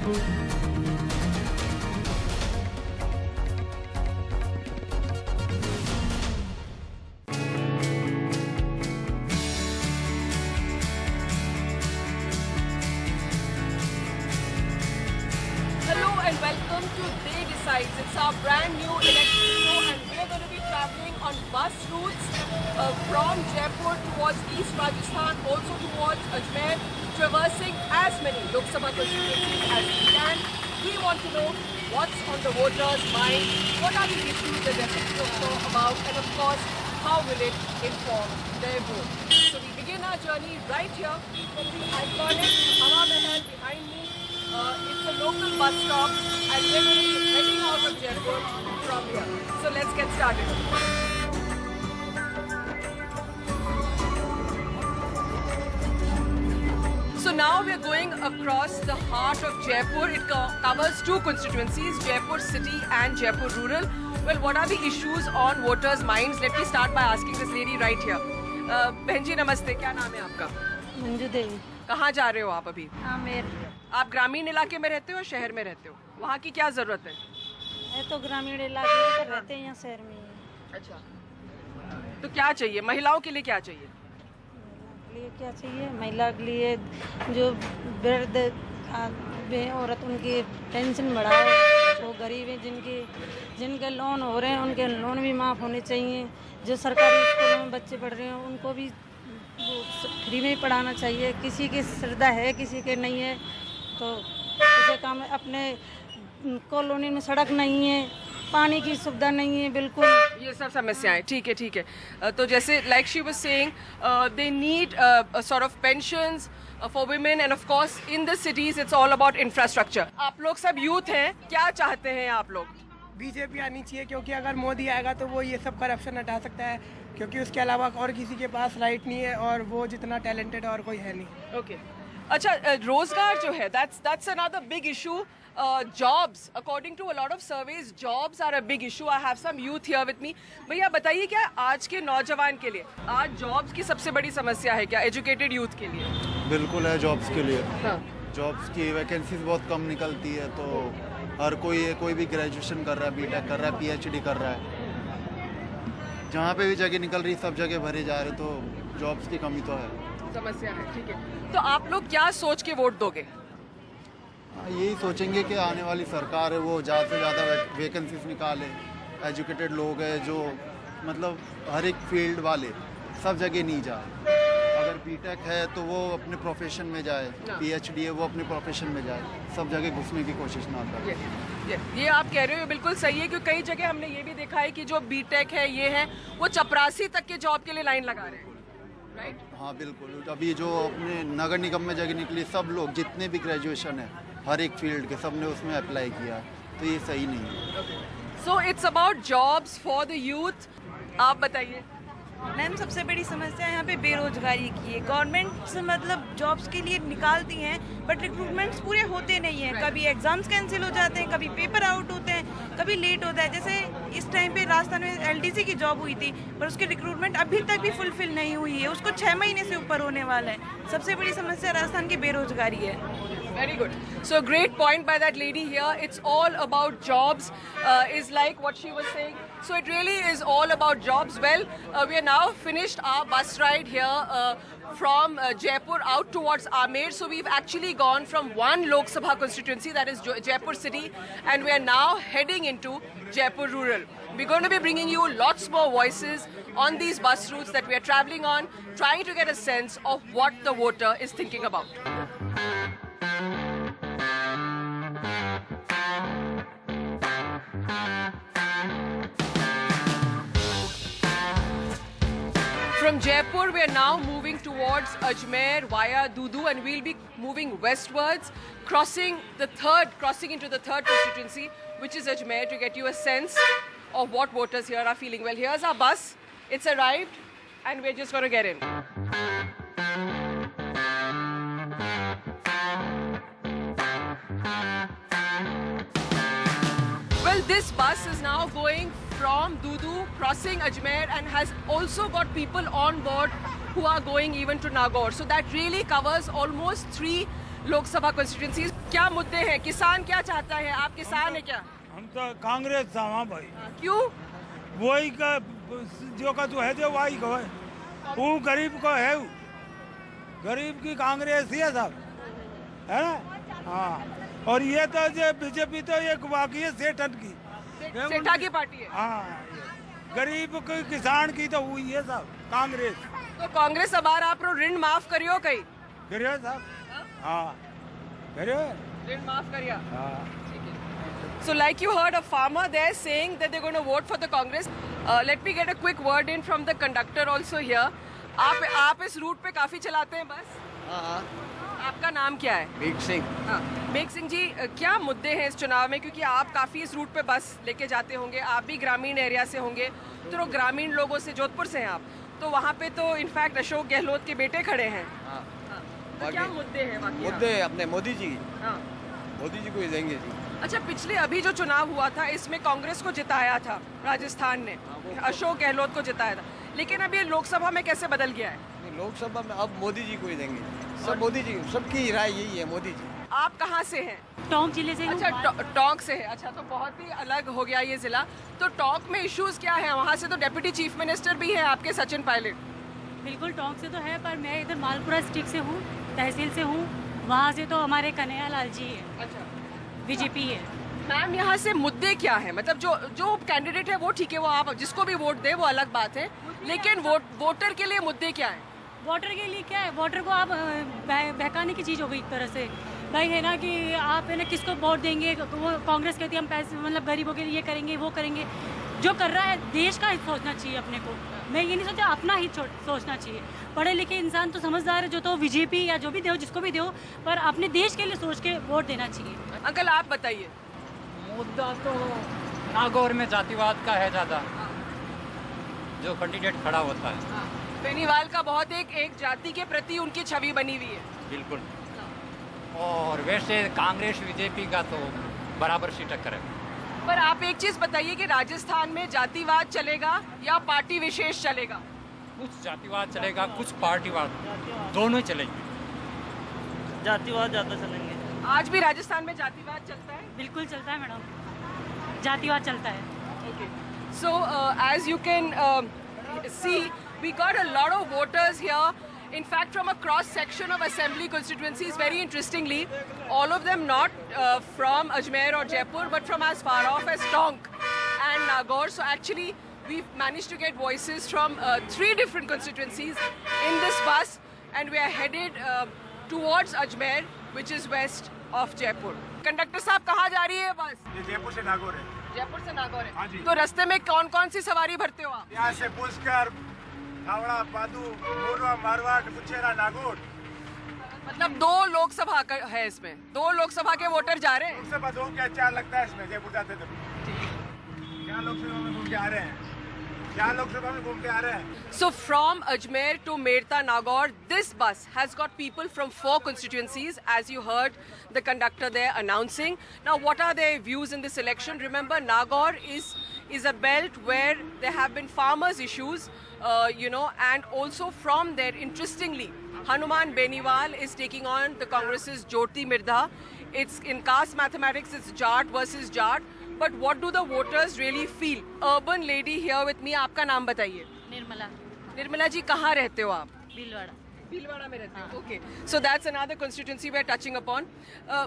And welcome to They Decides. It's our brand new election show and we're going to be travelling on bus routes from Jaipur towards East Rajasthan, also towards Ajmer, traversing as many Lok Sabha constituencies as we can. We want to know what's on the voters' mind, what are the issues that they're thinking about, and of course, how will it inform their vote. So we begin our journey right here from the iconic Hawa Mahal behind me. It's a local bus stop and we're going to be heading out of Jaipur from here. So let's get started. So now we're going across the heart of Jaipur. It covers two constituencies, Jaipur City and Jaipur Rural. Well, what are the issues on voters' minds? Let me start by asking this lady right here. बहन जी नमस्ते, क्या नाम है आपका? मंजू देवी। कहाँ जा रहे हो आप अभी? आमेर। आप ग्रामीण इलाके में रहते हो, शहर में रहते हो? वहाँ की क्या जरूरत है? तो ग्रामीण इलाके में तो रहते हैं, यहाँ शहर में। अच्छा, तो क्या चाहिए महिलाओं के लिए? क्या चाहिए? क्या चाहिए महिला के लिए? जो वृद्ध औरत उनकी पेंशन बढ़ाओ, जो गरीब हैं जिनके लोन हो रहे हैं उनके लोन भी माफ़ होने चाहिए। जो सरकारी स्कूलों में बच्चे पढ़ रहे हैं उनको भी फ्री में ही पढ़ाना चाहिए। किसी की श्रद्धा है, किसी के नहीं है। तो किसी काम अपने कॉलोनी में सड़क नहीं है, पानी की सुविधा नहीं है, बिल्कुल ये सब समस्याएं। ठीक है, ठीक है। तो जैसे like she was saying they need sort of pensions for women end of course in the cities it's all about infrastructure. आप लोग सब यूथ हैं, क्या चाहते हैं आप लोग? बीजेपी आनी चाहिए क्योंकि अगर मोदी आएगा तो वो ये सब करप्शन हटा सकता है, क्योंकि उसके अलावा और किसी के पास राइट नहीं है और वो जितना टैलेंटेड और कोई है नहीं। ओके, अच्छा, रोजगार जो है that's another big issue. Jobs, according to a lot of surveys, jobs are a big issue. I have some youth here with me. भैया बताइए, क्या आज के नौजवान के लिए आज जॉब्स की सबसे बड़ी समस्या है क्या एजुकेटेड यूथ के लिए? बिल्कुल है, जॉब्स के लिए। हाँ। जॉब्स की वैकेंसीज बहुत कम निकलती है, तो हर कोई भी ग्रेजुएशन कर रहा है, बीटेक कर रहा है, पीएचडी कर रहा है। जहाँ पे भी जगह निकल रही सब जगह भरे जा रहे, तो जॉब्स की कमी तो है, समस्या है। ठीक है, तो आप लोग क्या सोच के वोट दोगे? यही सोचेंगे कि आने वाली सरकार है वो ज़्यादा से ज़्यादा वैकेंसीज निकाले। एजुकेटेड लोग हैं जो मतलब हर एक फील्ड वाले सब जगह नहीं जाए। अगर बीटेक है तो वो अपने प्रोफेशन में जाए, पीएचडी है वो अपने प्रोफेशन में जाए, सब जगह घुसने की कोशिश ना करे। ये आप कह रहे हो बिल्कुल सही है, क्योंकि कई जगह हमने ये भी देखा है कि जो बीटेक है ये है वो चपरासी तक के जॉब के लिए लाइन लगा रहे हैं। राइट? हाँ बिल्कुल। अभी जो अपने नगर निगम में जगह निकली, सब लोग जितने भी ग्रेजुएशन है हर एक फील्ड के सब ने उसमें अप्लाई किया, तो ये सही नहीं है। So it's about jobs for the youth. आप बताइए। मैम, सबसे बड़ी समस्या यहाँ पे बेरोजगारी की है। गवर्नमेंट मतलब जॉब्स के लिए निकालती हैं बट रिक्रूटमेंट्स पूरे होते नहीं हैं। कभी एग्जाम्स कैंसिल हो जाते हैं, कभी पेपर आउट होते हैं, कभी लेट होता है। जैसे इस टाइम पे राजस्थान में एलडीसी की जॉब हुई थी पर उसकी रिक्रूटमेंट अभी तक भी फुलफिल नहीं हुई है, उसको 6 महीने से ऊपर होने वाला है। सबसे बड़ी समस्या राजस्थान की बेरोजगारी है। Very good. So great point by that lady here. It's all about jobs, is like what she was saying. So it really is all about jobs. Well, we are now finished our bus ride here from Jaipur out towards Amer. So we've actually gone from one Lok Sabha constituency, that is Jaipur City, and we are now heading into Jaipur Rural. We're going to be bringing you lots more voices on these bus routes that we are traveling on, trying to get a sense of what the voter is thinking about. From Jaipur, we are now moving towards Ajmer via Dudu, and we'll be moving westwards, crossing into the third constituency, which is Ajmer, to get you a sense of what voters here are feeling. Well, here's our bus. It's arrived, and we're just going to get in. Well, this bus is now going from Dudu, crossing Ajmer, and has also got people on board who are going even to Nagaur. So that really covers almost 3 Lok Sabha constituencies. क्या मुद्दे हैं, किसान क्या चाहता है, आप किसान है क्या? हम तो कांग्रेस था वहाँ भाई, क्यों? वही का जो का जो है जो वही को है, वो गरीब को है, गरीब की कांग्रेस ही है सब, है ना? हाँ, और ये तो जो बीजेपी तो एक बाकी है सेठन की, सेठा की पार्टी है। हाँ, गरीब की किसान की तो हुई है सब कांग्रेस। तो कांग्रेस अबार आप ऋण माफ करियो कई? करियो साहब, हाँ करियो, ऋण माफ करिया। हाँ। So like you heard a farmer there saying that they're going to vote for the Congress. Let me get a quick word in from the conductor also here. आप इस रूट पे काफी चलाते हैं बस? हाँ, आपका नाम क्या है? बीक सिंह। हाँ, मेघ सिंह जी, क्या मुद्दे हैं इस चुनाव में, क्योंकि आप काफी इस रूट पे बस लेके जाते होंगे, आप भी ग्रामीण एरिया से होंगे, तो ग्रामीण लोगों से, जोधपुर से हैं आप, तो वहाँ पे तो इनफैक्ट अशोक गहलोत के बेटे खड़े हैं। हाँ, तो क्या मुद्दे हैं बाकी? मुद्दे अपने मोदी जी, हाँ। मोदी जी को ही देंगे जी। अच्छा, पिछले अभी जो चुनाव हुआ था इसमें कांग्रेस को जिताया था राजस्थान ने, अशोक गहलोत को जिताया था, लेकिन अब ये लोकसभा में कैसे बदल गया है? लोकसभा में अब मोदी जी को ही देंगे, सब मोदी जी, सबकी राय यही है, मोदी जी। आप कहाँ से हैं? टोंक जिले से। अच्छा, टोंक से है। अच्छा, तो बहुत ही अलग हो गया ये जिला। तो टोंक में इश्यूज क्या है? वहाँ से तो डेप्यूटी चीफ मिनिस्टर भी है आपके, सचिन पायलट। बिल्कुल, टोंक से तो है, पर मैं इधर मालपुरा डिस्ट्रिक्ट से हूँ, तहसील से हूँ। वहाँ से तो हमारे कन्हैया लाल जी है। अच्छा, बीजेपी है। मैम यहाँ से मुद्दे क्या है? मतलब जो कैंडिडेट है वो ठीक है, वो आप जिसको भी वोट दे वो अलग बात है, लेकिन वोटर के लिए मुद्दे क्या है? वोटर के लिए क्या है? वोटर को आप बहकाने की चीज़ हो गई एक तरह से भाई, है ना, कि आप है ना किसको वोट देंगे, वो कांग्रेस कहती है हम पैसे मतलब गरीबों के लिए ये करेंगे वो करेंगे। जो कर रहा है देश का हित सोचना चाहिए अपने को। मैं ये नहीं सोचा अपना हित सोचना चाहिए। पढ़े लिखे इंसान तो समझदार है, जो तो बीजेपी या जो भी दो, जिसको भी दो, पर अपने देश के लिए सोच के वोट देना चाहिए। अंकल आप बताइए। मुद्दा तो नागौर में जातिवाद का है ज़्यादा, जो कैंडिडेट खड़ा होता है। बेनीवाल का बहुत एक जाति के प्रति उनकी छवि बनी हुई है। बिल्कुल, और वैसे कांग्रेस बीजेपी का तो बराबर सी टक्कर है। पर आप एक चीज बताइए कि राजस्थान में जातिवाद चलेगा या पार्टी विशेष चलेगा? कुछ जातिवाद चलेगा, कुछ पार्टीवाद, दोनों ही चलेंगे। जातिवाद ज़्यादा चलेंगे। आज भी राजस्थान में जातिवाद चलता है? बिल्कुल चलता है मैडम, जातिवाद चलता है। Okay. So as you can see, we got a lot of voters here. In fact, from a cross section of assembly constituencies, very interestingly, all of them not from Ajmer or Jaipur, but from as far off as Tonk and Nagaur. So actually, we've managed to get voices from 3 different constituencies in this bus, and we are headed towards Ajmer, which is west of Jaipur. Conductor साहब, कहाँ जा रही है बस? ये जयपुर से नागौर है। जयपुर से नागौर है। हाँ जी। तो रास्ते में कौन कौन सी सवारी भरते हो आप? यहाँ से पुष्कर, हावड़ा, पादू, मोरवा, मारवाड़, कुचेरा, नागौर। मतलब 2 लोकसभा है इसमें, 2 लोकसभा के वोटर जा रहे हैं। लोकसभा 2 क्या 4 लगता है इसमें, जयपुर जाते तो। क्या लोकसभा में घूम के आ रहे हैं, क्या लोकसभा में घूम के आ रहे हैं। So from Ajmer to Merta Nagaur, this bus has got people from 4 constituencies, as you heard the conductor there announcing. Now, what are their views in this election? Remember, Nagaur is a belt where there have been farmers' issues, and also from there, interestingly, Hanuman Beniwal is taking on the Congress's Jyoti Mirdha. It's in caste mathematics, it's Jat versus Jat. But what do the voters really feel? Urban lady here with me, आपका नाम बताइए। निर्मला। निर्मला जी, कहाँ रहते हो आप? भीलवाड़ा। भीलवाड़ा में रहते हो। Okay, so that's another constituency we are touching upon.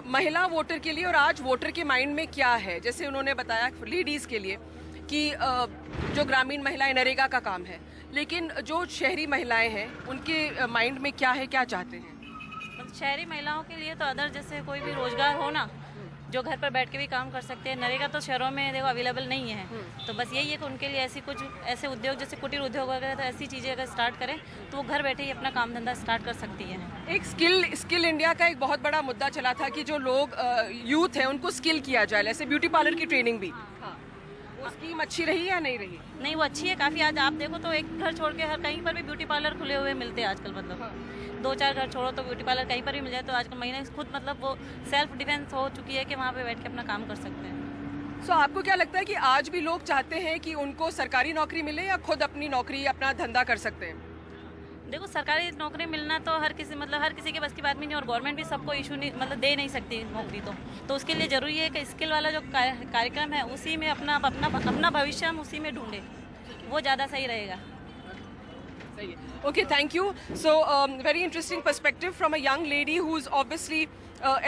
महिला वोटर के लिए और आज वोटर के माइंड में क्या है? जैसे उन्होंने बताया लेडीज़ के लिए कि जो ग्रामीण महिलाएं नरेगा का काम है, लेकिन जो शहरी महिलाएं हैं उनके माइंड में क्या है, क्या चाहते हैं? शहरी महिलाओं के लिए तो अदर जैसे कोई भी रोजगार हो ना, जो घर पर बैठ के भी काम कर सकते हैं। नरेगा तो शहरों में देखो अवेलेबल नहीं है, तो बस यही है कि उनके लिए ऐसे उद्योग जैसे कुटीर उद्योग वगैरह, तो ऐसी चीज़ें अगर स्टार्ट करें तो वो घर बैठे ही अपना काम धंधा स्टार्ट कर सकती है। एक स्किल इंडिया का एक बहुत बड़ा मुद्दा चला था कि जो लोग यूथ हैं उनको स्किल किया जाए, जैसे ब्यूटी पार्लर की ट्रेनिंग भी। वो स्कीम अच्छी रही या नहीं रही? नहीं, वो अच्छी है काफ़ी। आज आप देखो तो एक घर छोड़ के हर कहीं पर भी ब्यूटी पार्लर खुले हुए मिलते हैं आजकल। मतलब 2-4 घर छोड़ो तो ब्यूटी पार्लर कहीं पर भी मिल जाए, तो आजकल महिलाएं खुद मतलब वो सेल्फ डिफेंस हो चुकी है कि वहाँ पे बैठ के अपना काम कर सकते हैं। सो आपको क्या लगता है कि आज भी लोग चाहते हैं कि उनको सरकारी नौकरी मिले या खुद अपनी नौकरी, अपना धंधा कर सकते हैं? देखो सरकारी नौकरी मिलना तो हर किसी के बस की बात भी नहीं, और गवर्नमेंट भी सबको इशू नहीं दे नहीं सकती नौकरी, तो उसके लिए ज़रूरी है कि स्किल वाला जो कार्यक्रम है उसी में अपना भविष्य हम उसी में ढूंढें, वो ज़्यादा सही रहेगा। Okay, thank you. So, very interesting perspective from a young lady who's obviously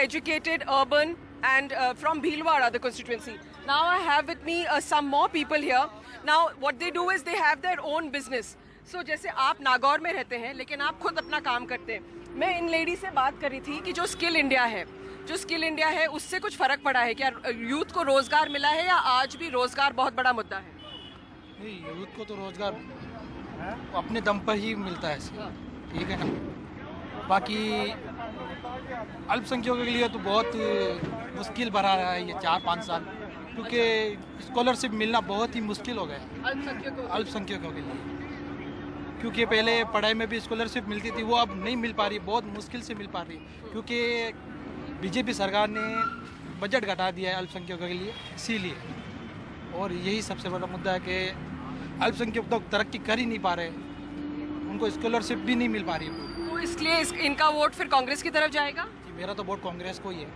educated, urban, and from Bhilwara, the constituency. Now I have with me some more people here. Now, what they do is they have their own business. So, जैसे आप नागौर में रहते हैं, लेकिन आप खुद अपना काम करते हैं। मैं इन लेडी से बात कर रही थी कि जो स्किल इंडिया है, उससे कुछ फर्क पड़ा है क्या? यूथ को रोजगार मिला है या आज भी रोजगार बहुत बड़ा मुद्दा है? नहीं, यूथ को तो रोजगार अपने दम पर ही मिलता है, ठीक है ना। बाकी अल्पसंख्यकों के लिए तो बहुत मुश्किल भरा रहा है ये 4-5 साल, क्योंकि स्कॉलरशिप मिलना बहुत ही मुश्किल हो गया अल्पसंख्यकों के लिए। क्योंकि पहले पढ़ाई में भी स्कॉलरशिप मिलती थी, वो अब नहीं मिल पा रही, बहुत मुश्किल से मिल पा रही, क्योंकि बीजेपी सरकार ने बजट घटा दिया है अल्पसंख्यकों के लिए, इसीलिए। और यही सबसे बड़ा मुद्दा है कि अल्पसंख्यक तो तरक्की कर ही नहीं पा रहे, उनको स्कॉलरशिप भी नहीं मिल पा रही। तो इसलिए इनका वोट फिर कांग्रेस की तरफ जाएगा? मेरा तो वोट कांग्रेस को ही है।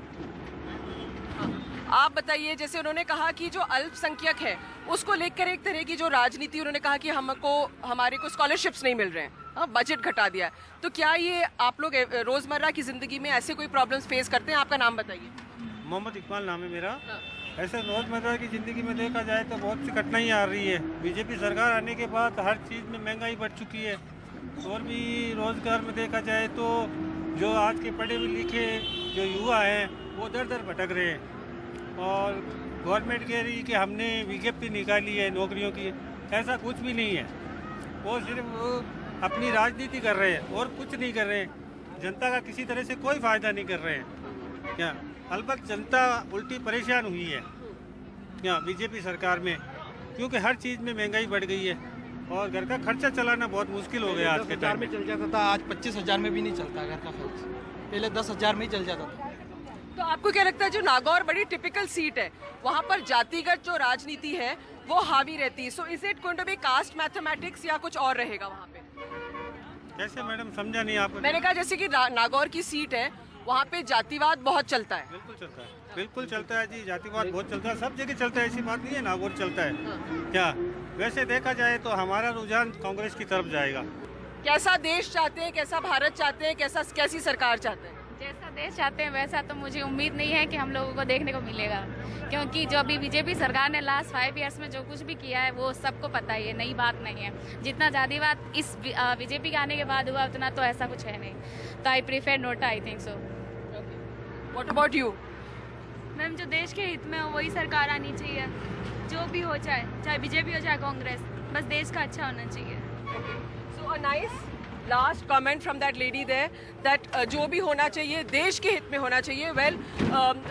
आप बताइए, जैसे उन्होंने कहा कि जो अल्पसंख्यक है उसको लेकर एक तरह की जो राजनीति, उन्होंने कहा कि हमारे को स्कॉलरशिप्स नहीं मिल रहे हैं, बजट घटा दिया है, तो क्या ये आप लोग रोजमर्रा की जिंदगी में ऐसे कोई प्रॉब्लम्स फेस करते हैं? आपका नाम बताइए। मोहम्मद इकबाल नाम है मेरा। ऐसे रोजमर्रा की ज़िंदगी में देखा जाए तो बहुत सी कठिनाई आ रही है। बीजेपी सरकार आने के बाद हर चीज़ में महंगाई बढ़ चुकी है, और भी रोज़गार में देखा जाए तो जो आज के पढ़े लिखे जो युवा हैं वो दर दर भटक रहे हैं, और गवर्नमेंट कह रही है कि हमने विज्ञप्ति निकाली है नौकरियों की। ऐसा कुछ भी नहीं है, वो सिर्फ अपनी राजनीति कर रहे हैं और कुछ नहीं कर रहे हैं। जनता का किसी तरह से कोई फ़ायदा नहीं कर रहे हैं। क्या अलबत्त जनता उल्टी परेशान हुई है यहाँ बीजेपी सरकार में, क्योंकि हर चीज़ में महंगाई बढ़ गई है और घर का खर्चा चलाना बहुत मुश्किल हो गया। आज के टाइम में चल जाता था, आज 25,000 में भी नहीं चलता घर का खर्च, पहले 10,000 में ही चल जाता था। तो आपको क्या लगता है, जो नागौर बड़ी टिपिकल सीट है, वहाँ पर जातिगत जो राजनीति है वो हावी रहती है, so is it going to be caste mathematics या कुछ और रहेगा वहाँ पे? कैसे मैडम, समझा नहीं आपको। मैंने कहा जैसे कि नागौर की सीट है, वहाँ पे जातिवाद बहुत चलता है। बिल्कुल चलता है, बिल्कुल चलता है जी, जातिवाद बहुत चलता है, सब जगह चलता है, ऐसी बात नहीं है नागौर चलता है। क्या वैसे देखा जाए तो हमारा रुझान कांग्रेस की तरफ जाएगा। कैसा देश चाहते हैं, कैसा भारत चाहते हैं, कैसी सरकार चाहते हैं? जैसा देश चाहते हैं वैसा तो मुझे उम्मीद नहीं है कि हम लोगों को देखने को मिलेगा, क्योंकि जो अभी बीजेपी सरकार ने लास्ट 5 ईयर्स में जो कुछ भी किया है वो सबको पता ही है, नई बात नहीं है। जितना जातिवाद इस बीजेपी के आने के बाद हुआ उतना तो ऐसा कुछ है नहीं, तो I prefer NOTA, I think so. What about you? Ma'am, जो देश के हित में हो वही सरकार आनी चाहिए, जो भी हो, चाहे बीजेपी हो चाहे कांग्रेस, बस देश का अच्छा होना चाहिए। So a nice last comment from that lady there that जो भी होना चाहिए देश के हित में होना चाहिए. Well,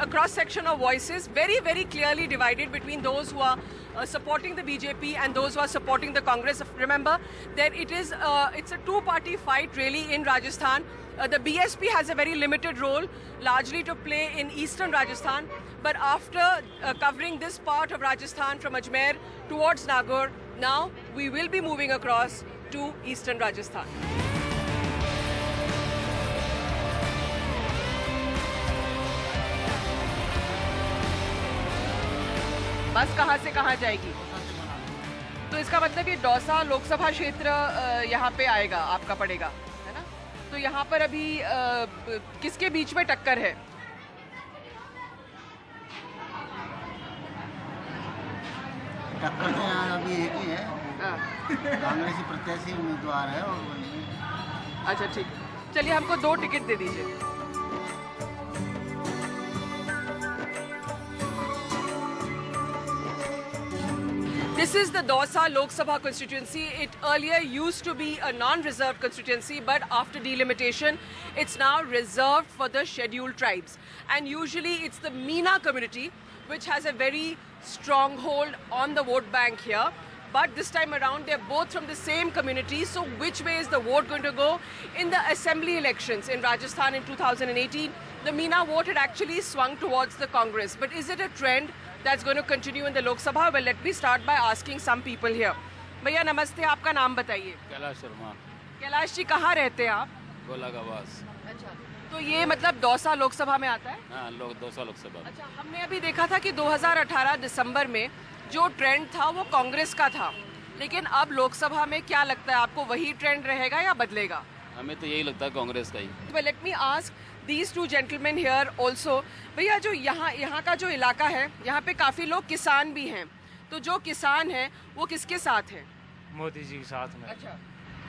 a cross section of voices very clearly divided between those who are supporting the BJP and those who are supporting the Congress. Remember that it's a two-party fight really in Rajasthan. The BSP has a very limited role, largely to play in eastern Rajasthan. But after covering this part of Rajasthan from Ajmer towards Nagaur, now we will be moving across to eastern Rajasthan. बस कहाँ से कहाँ जाएगी? तो इसका मतलब ये दौसा लोकसभा क्षेत्र यहाँ पे आएगा, आपका पड़ेगा, है ना? तो यहाँ पर अभी किसके बीच में टक्कर है? टक्कर तो यहाँ अभी एक ही है, कांग्रेसी प्रत्याशी उम्मीदवार है। और अच्छा ठीक, चलिए हमको 2 टिकट दे दीजिए। This is the Dausa Lok Sabha constituency. It earlier used to be a non-reserved constituency, but after delimitation, it's now reserved for the scheduled tribes. And usually it's the Meena community which has a very strong hold on the vote bank here. But this time around, they're both from the same community. So which way is the vote going to go? In the assembly elections in Rajasthan in 2018, the Meena vote had actually swung towards the Congress. But is it a trend that's going to continue in the Lok Sabha? Well, let me start by asking some people here. भैया नमस्ते, आपका नाम बताइए। कैलाश शर्मा। कैलाश जी कहाँ रहते हैं आप? गोला का वास। अच्छा, तो ये मतलब दौसा लोकसभा में आता है? हाँ, दौसा लोकसभा। अच्छा, हमने अभी देखा था कि 2018 दिसंबर में जो ट्रेंड था वो कांग्रेस का था, लेकिन अब लोकसभा में क्या लगता है आपको, वही ट्रेंड रहेगा या बदलेगा? हमें तो यही लगता है कांग्रेस का ही। Well, let me ask these two gentlemen here also. भैया जो यहाँ का जो इलाका है, यहाँ पे काफ़ी लोग किसान भी हैं, तो जो किसान हैं वो किसके साथ हैं? मोदी जी के साथ में। अच्छा,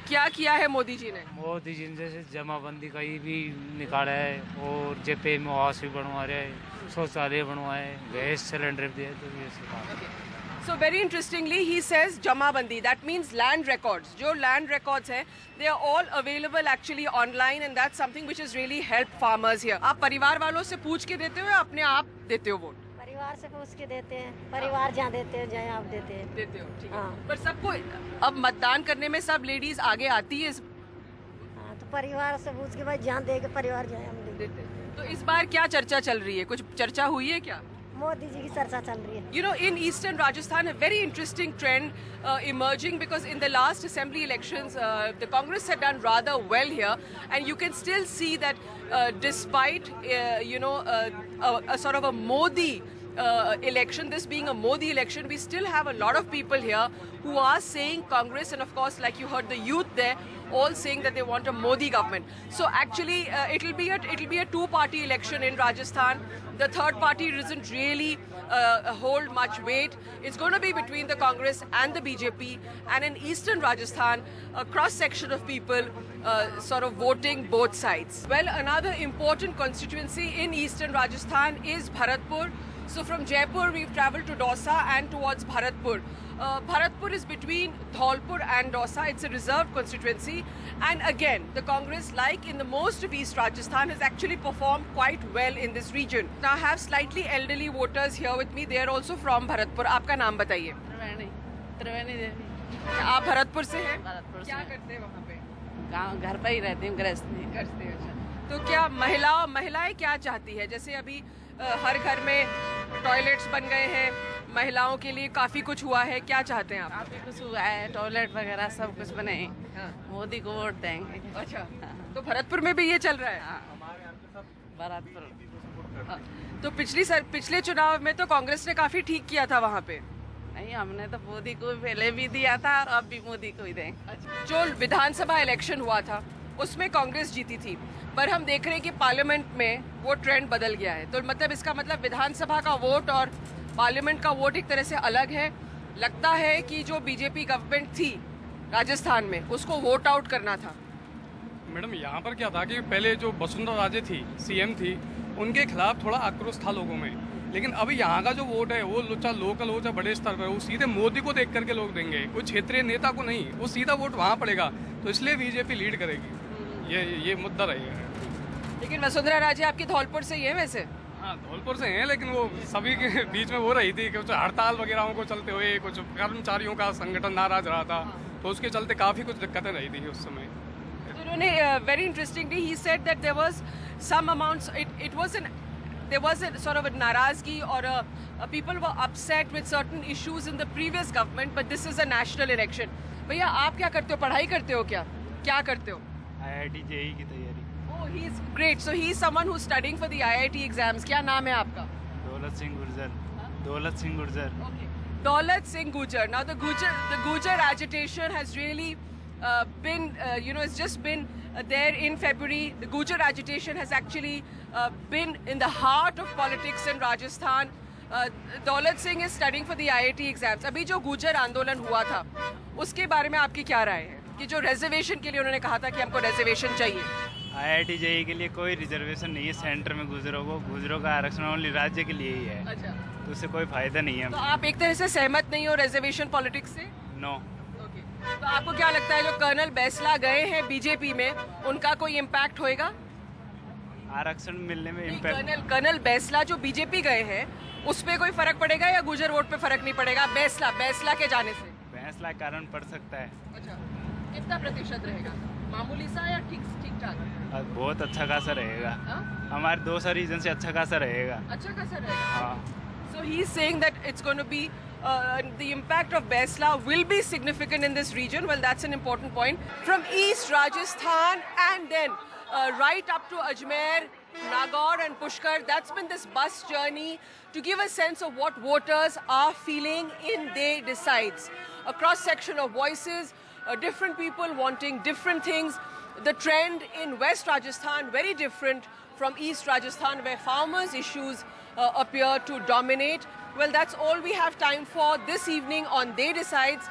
क्या किया है मोदी जी ने? मोदी जी ने जैसे जमाबंदी का भी निकाला है और जेपे में आवास भी बनवा रहे हैं, शौचालय बनवाए, गैस सिलेंडर दिए, तो ये सब। So very interestingly, he says Jamabandi. That means land records. जो land records हैं, they are all available actually online, and that's something which has really helped farmers here. आप परिवार वालों से पूछ के देते हो या अपने आप देते हो वोट? परिवार से पूछ के देते हैं, परिवार जहाँ देते हैं जहाँ आप देते हैं। देते हो, ठीक है। पर सबको अब मतदान करने में सब लेडीज आगे आती है? हाँ, तो परिवार से पूछ के भाई जहाँ देगा परिवार जाए हम देते हैं। तो इस बार क्या चर्चा चल रही है, कुछ चर्चा हुई है क्या? मोदी जी की चर्चा चल रही है। You know, in eastern Rajasthan, a very interesting trend emerging, because in the last assembly elections, the Congress had done rather well here, and you can still see that despite, a sort of a Modi election, this being a Modi election, we still have a lot of people here who are saying Congress, and of course, like you heard the youth there, all saying that they want a Modi government. So actually, it'll be a two-party election in Rajasthan. The third party doesn't really hold much weight. It's going to be between the Congress and the BJP, and in eastern Rajasthan, a cross-section of people sort of voting both sides. Well, another important constituency in eastern Rajasthan is Bharatpur. So from Jaipur, we've travelled to Dausa and towards Bharatpur. Bharatpur is between Dholpur and Dausa. It's a reserved constituency. And again, the Congress, like in the most of East Rajasthan, has actually performed quite well in this region. Now I have slightly elderly voters here with me. They are also from Bharatpur. आपका नाम बताइए? त्रिवेणी देवी। आप भरतपुर से हैं? भरतपुर से। क्या करते हैं वहाँ पे? गाँव घर पर ही रहती हूँ, गृहस्थी करते हैं। अच्छा, तो क्या महिलाएं क्या चाहती है? जैसे अभी हर घर में टॉयलेट्स बन गए हैं, महिलाओं के लिए काफी कुछ हुआ है, क्या चाहते हैं आप? काफी कुछ हुआ है, टॉयलेट वगैरह सब कुछ बने हैं। हाँ। मोदी को वोट देंगे। अच्छा, तो भरतपुर में भी ये चल रहा है? हाँ। भरतपुर। हाँ। तो पिछले चुनाव में तो कांग्रेस ने काफी ठीक किया था वहाँ पे। नहीं, हमने तो मोदी को पहले भी दिया था और अब भी मोदी को ही देंगे। जो विधानसभा इलेक्शन हुआ था उसमें कांग्रेस जीती थी, पर हम देख रहे हैं कि पार्लियामेंट में वो ट्रेंड बदल गया है। तो मतलब इसका मतलब विधानसभा का वोट और पार्लियामेंट का वोट एक तरह से अलग है। लगता है कि जो बीजेपी गवर्नमेंट थी राजस्थान में, उसको वोट आउट करना था। मैडम, यहाँ पर क्या था कि पहले जो वसुंधरा राजे थी, सीएम थी, उनके खिलाफ थोड़ा आक्रोश था लोगों में, लेकिन अभी यहाँ का जो वोट है वो चाहे लोकल हो चाहे बड़े स्तर पर, वो सीधे मोदी को देख करके लोग देंगे, कोई क्षेत्रीय नेता को नहीं। वो सीधा वोट वहाँ पड़ेगा, तो इसलिए बीजेपी लीड करेगी। ये मुद्दा रहेगा। लेकिन वसुंधरा राजे आपकी धौलपुर से ही है वैसे? हाँ, धौलपुर से हैं, लेकिन वो सभी के बीच में हो रही थी, कुछ हड़ताल वगैरह को चलते हुए कुछ कर्मचारियों का संगठन नाराज रहा था, तो उसके चलते काफ़ी कुछ दिक्कतें रही थी उस समय। तो उन्होंने वेरी इंटरेस्टिंगली ही said that there was some amounts, there was a sort of a narazgi or people were upset with certain issues in the previous government, but this is a national election. भैया आप क्या करते हो, पढ़ाई करते हो क्या करते हो? IIT JEE की तैयारी। Oh, he is great. So he is someone who's studying for the IIT exams. क्या नाम है आपका? Daulat Singh Gurjar. Daulat Singh Gurjar. Okay. Daulat Singh Gujjar. Now the Gujjar agitation has really been, it's just been there in February. The Gujjar agitation has actually been in the heart of politics in Rajasthan. Daulat Singh is studying for the IIT exams. अभी जो गुजर आंदोलन हुआ था, उसके बारे में आपकी क्या राय है? कि जो रिजर्वेशन के लिए उन्होंने कहा था कि हमको रिजर्वेशन चाहिए। IIT JEE के लिए कोई रिजर्वेशन नहीं है सेंटर में। गुजरों का आरक्षण ओनली राज्य के लिए ही है। अच्छा। तो उससे कोई फायदा नहीं है। तो आप एक तरह से सहमत नहीं हो रिजर्वेशन पॉलिटिक्स से? नो। तो आपको क्या लगता है जो कर्नल बैसला गए हैं बीजेपी में, उनका कोई इम्पैक्ट होएगा? आरक्षण मिलने में इम्पैक्ट। कर्नल बैसला जो बीजेपी गए हैं, उस पर कोई फर्क पड़ेगा या गुजर वोट पे फर्क नहीं पड़ेगा? बैसला के जाने से बैसला कारण पड़ सकता है। अच्छा, कितना प्रतिशत रहेगा? मामूली सा या ठीक ठाक? बहुत अच्छा खासा रहेगा। हमारे 200 रीजन से अच्छा खासा रहेगा। अच्छा खासा रहेगा। हाँ। So he is saying that it's going to be the impact of Baisla will be significant in this region. Well, that's an important point. From East Rajasthan and then right up to Ajmer, Nagaur and Pushkar, that's been this bus journey to give a sense of what voters are feeling in They Decides. A cross-section of voices, different people wanting different things. The trend in West Rajasthan, very different from East Rajasthan, where farmers' issues appear to dominate. Well, that's all we have time for this evening on They Decides.